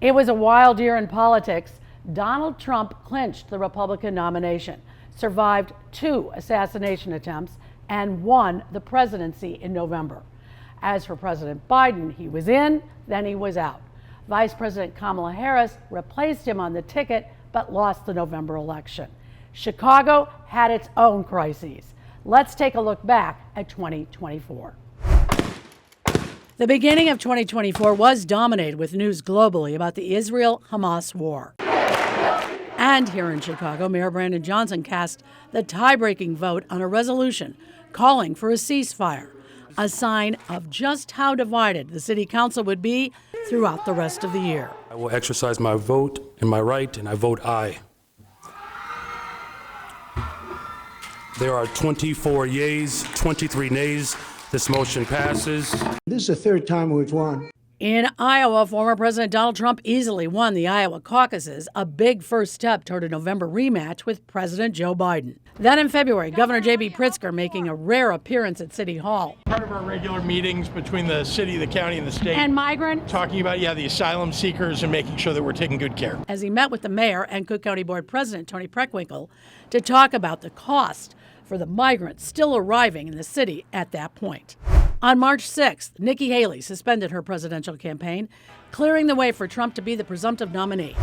It was a wild year in politics. Donald Trump clinched the Republican nomination, survived 2 assassination attempts, and won the presidency in November. As for President Biden, he was in, then he was out. Vice President Kamala Harris replaced him on the ticket, but lost the November election. Chicago had its own crises. Let's take a look back at 2024. The beginning of 2024 was dominated with news globally about the Israel-Hamas war. And here in Chicago, Mayor Brandon Johnson cast the tie-breaking vote on a resolution calling for a ceasefire, a sign of just how divided the city council would be throughout the rest of the year. I will exercise my vote and my right, and I vote aye. There are 24 yeas, 23 nays. This motion passes. This is the third time we've won. In Iowa, former President Donald Trump easily won the Iowa caucuses, a big first step toward a November rematch with President Joe Biden. Then in February, Governor J.B. Pritzker making a rare appearance at City Hall. Part of our regular meetings between the city, the county, and the state. And migrants. Talking about, the asylum seekers and making sure that we're taking good care. As he met with the mayor and Cook County Board President Tony Preckwinkle to talk about the cost for the migrants still arriving in the city at that point. On March 6th, Nikki Haley suspended her presidential campaign, clearing the way for Trump to be the presumptive nominee.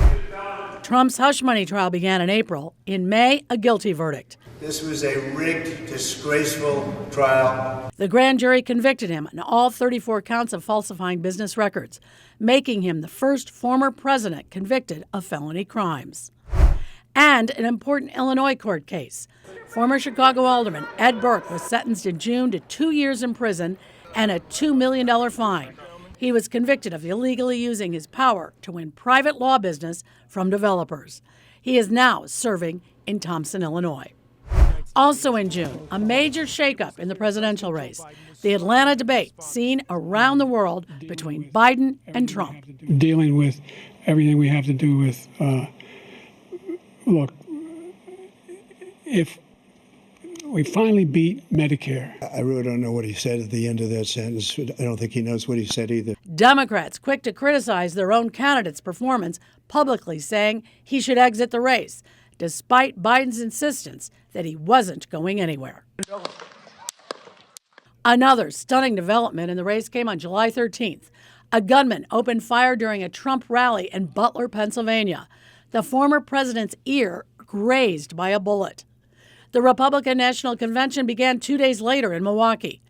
Trump's hush money trial began in April. In May, a guilty verdict. This was a rigged, disgraceful trial. The grand jury convicted him on all 34 counts of falsifying business records, making him the first former president convicted of felony crimes. And an important Illinois court case. Former Chicago Alderman Ed Burke was sentenced in June to 2 years in prison and a $2 million fine. He was convicted of illegally using his power to win private law business from developers. He is now serving in Thompson, Illinois. Also in June, a major shakeup in the presidential race. The Atlanta debate seen around the world between Biden and Trump. Dealing with everything we have to do with, look, if we finally beat Medicare. I really don't know what he said at the end of that sentence. I don't think he knows what he said either. Democrats quick to criticize their own candidate's performance, publicly saying he should exit the race, despite Biden's insistence that he wasn't going anywhere. Another stunning development in the race came on July 13th. A gunman opened fire during a Trump rally in Butler, Pennsylvania. The former president's ear grazed by a bullet. The Republican National Convention began 2 days later in Milwaukee.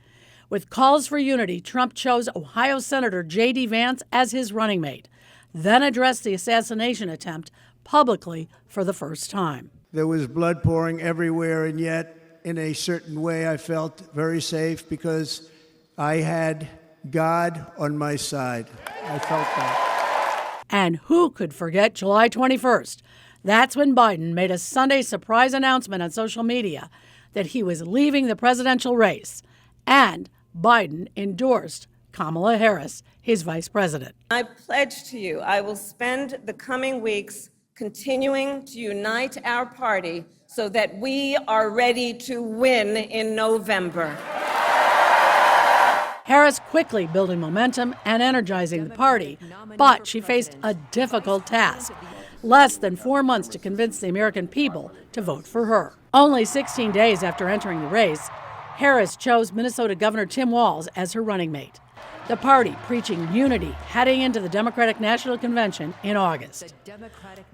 With calls for unity, Trump chose Ohio Senator J.D. Vance as his running mate, then addressed the assassination attempt publicly for the first time. There was blood pouring everywhere, and yet, in a certain way, I felt very safe because I had God on my side. I felt that. And who could forget July 21st? That's when Biden made a Sunday surprise announcement on social media that he was leaving the presidential race. And Biden endorsed Kamala Harris, his vice president. I pledge to you I will spend the coming weeks continuing to unite our party so that we are ready to win in November. Harris quickly building momentum and energizing the party, but she faced a difficult task. Less than 4 months to convince the American people to vote for her. Only 16 days after entering the race, Harris chose Minnesota Governor Tim Walz as her running mate. The party preaching unity heading into the Democratic National Convention in August.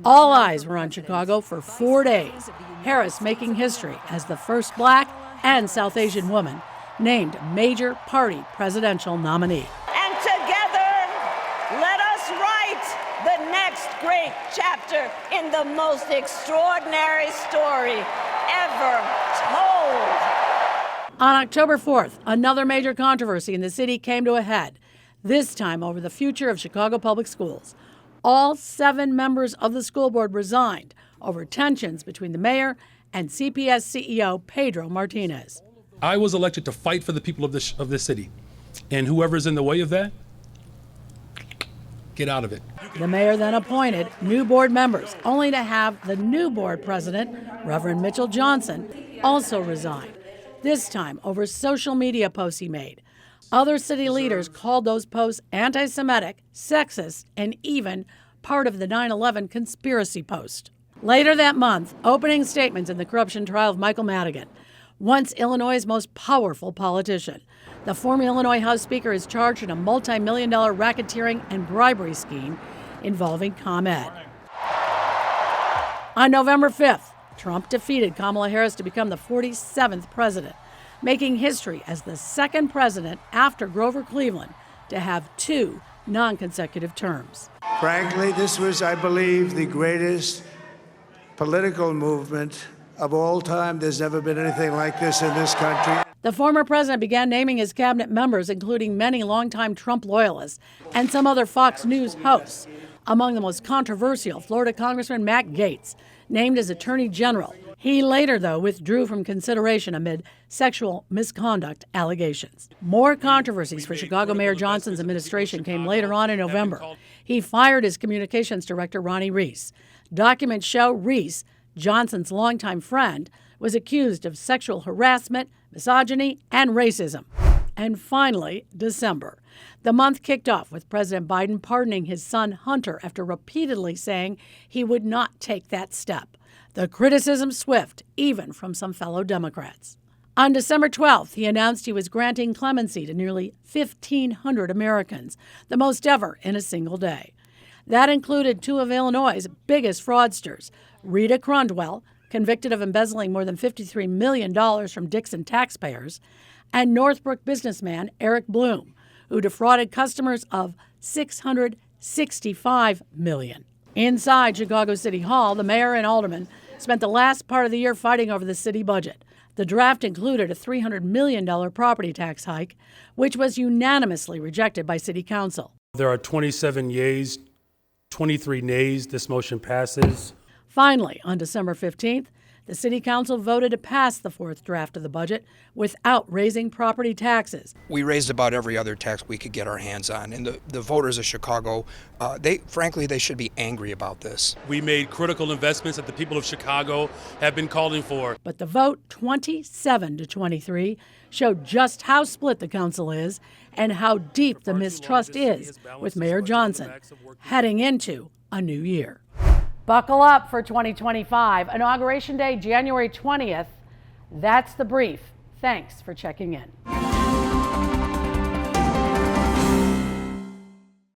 All eyes were on Chicago for 4 days, Harris making history as the first Black and South Asian woman named major party presidential nominee. And together, let us write the next great chapter in the most extraordinary story ever told. On October 4th, another major controversy in the city came to a head, this time over the future of Chicago public schools. All 7 members of the school board resigned over tensions between the mayor and CPS CEO Pedro Martinez. I was elected to fight for the people of this city, and whoever's in the way of that, get out of it. The mayor then appointed new board members, only to have the new board president, Reverend Mitchell Johnson, also resign, this time over social media posts he made. Other city leaders called those posts anti-Semitic, sexist, and even part of the 9/11 conspiracy post. Later that month, opening statements in the corruption trial of Michael Madigan, once Illinois' most powerful politician. The former Illinois House Speaker is charged in a multi-million-dollar racketeering and bribery scheme involving ComEd. On November 5th, Trump defeated Kamala Harris to become the 47th president, making history as the second president after Grover Cleveland to have 2 non-consecutive terms. Frankly, this was, I believe, the greatest political movement of all time. There's never been anything like this in this country. The former president began naming his cabinet members, including many longtime Trump loyalists and some other Fox News hosts. Among the most controversial, Florida Congressman Matt Gaetz, named as Attorney General. He later, though, withdrew from consideration amid sexual misconduct allegations. More controversies for Chicago Mayor Johnson's administration came later on in November. He fired his communications director, Ronnie Reese. Documents show Reese, Johnson's longtime friend, was accused of sexual harassment, misogyny, and racism. And finally, December. The month kicked off with President Biden pardoning his son Hunter after repeatedly saying he would not take that step. The criticism swift, even from some fellow Democrats. On December 12th, he announced he was granting clemency to nearly 1,500 Americans, the most ever in a single day. That included 2 of Illinois' biggest fraudsters, Rita Crundwell, convicted of embezzling more than $53 million from Dixon taxpayers, and Northbrook businessman Eric Bloom, who defrauded customers of $665 million. Inside Chicago City Hall, the mayor and aldermen spent the last part of the year fighting over the city budget. The draft included a $300 million property tax hike, which was unanimously rejected by City Council. There are 27 yeas, 23 nays. This motion passes. Finally, on December 15th, the City Council voted to pass the 4th draft of the budget without raising property taxes. We raised about every other tax we could get our hands on, and the voters of Chicago, they should be angry about this. We made critical investments that the people of Chicago have been calling for. But the vote, 27-23, showed just how split the council is and how deep the mistrust is with Mayor Johnson heading into a new year. Buckle up for 2025. Inauguration Day, January 20th. That's the brief. Thanks for checking in.